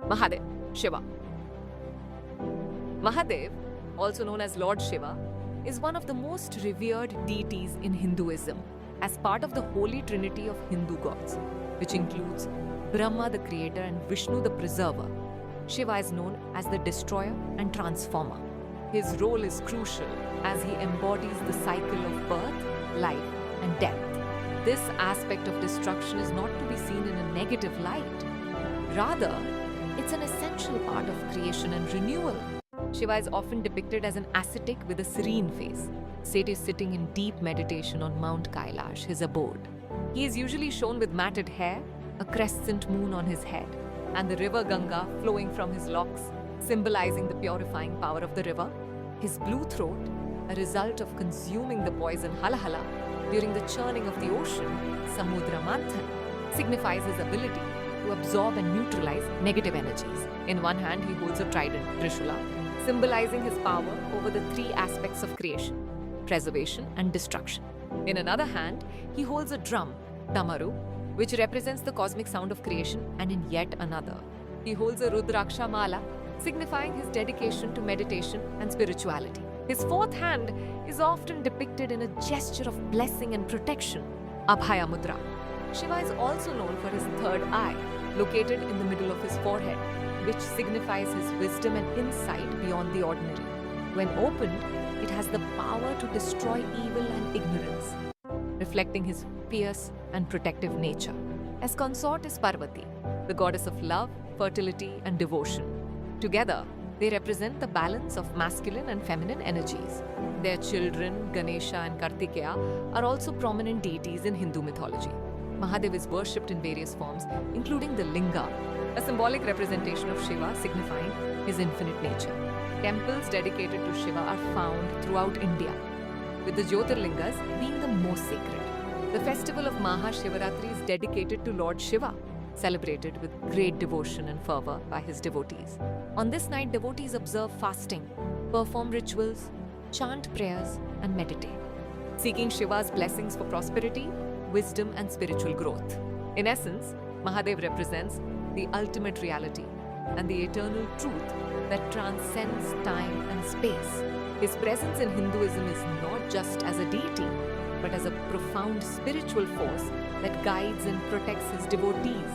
Mahadev, Shiva. Mahadev, also known as Lord Shiva, is one of the most revered deities in Hinduism as part of the holy trinity of Hindu gods, which includes Brahma the creator and Vishnu the preserver. Shiva is known as the destroyer and transformer. His role is crucial as he embodies the cycle of birth, life, and death. This aspect of destruction is not to be seen in a negative light. Rather, it's an essential part of creation and renewal. Shiva is often depicted as an ascetic with a serene face, said sitting in deep meditation on Mount Kailash, his abode. He is usually shown with matted hair, a crescent moon on his head, and the river Ganga flowing from his locks, symbolizing the purifying power of the river. His blue throat, a result of consuming the poison halahala during the churning of the ocean, Samudra Manthan, signifies his ability to absorb and neutralize negative energies. In one hand, he holds a trident, Trishula, symbolizing his power over the three aspects of creation, preservation and destruction. In another hand, he holds a drum, Damaru, which represents the cosmic sound of creation, and in yet another, he holds a Rudraksha Mala, signifying his dedication to meditation and spirituality. His fourth hand is often depicted in a gesture of blessing and protection, Abhaya Mudra. Shiva is also known for his third eye, located in the middle of his forehead, which signifies his wisdom and insight beyond the ordinary. When opened, it has the power to destroy evil and ignorance, reflecting his fierce and protective nature. As consort is Parvati, the goddess of love, fertility, and devotion. Together, they represent the balance of masculine and feminine energies. Their children, Ganesha and Kartikeya, are also prominent deities in Hindu mythology. Mahadev is worshipped in various forms, including the Linga, a symbolic representation of Shiva signifying his infinite nature. Temples dedicated to Shiva are found throughout India, with the Jyotirlingas being the most sacred. The festival of Mahashivaratri is dedicated to Lord Shiva, celebrated with great devotion and fervor by his devotees. On this night, devotees observe fasting, perform rituals, chant prayers, and meditate, seeking Shiva's blessings for prosperity, wisdom, and spiritual growth. In essence, Mahadev represents the ultimate reality and the eternal truth that transcends time and space. His presence in Hinduism is not just as a deity, but as a profound spiritual force that guides and protects his devotees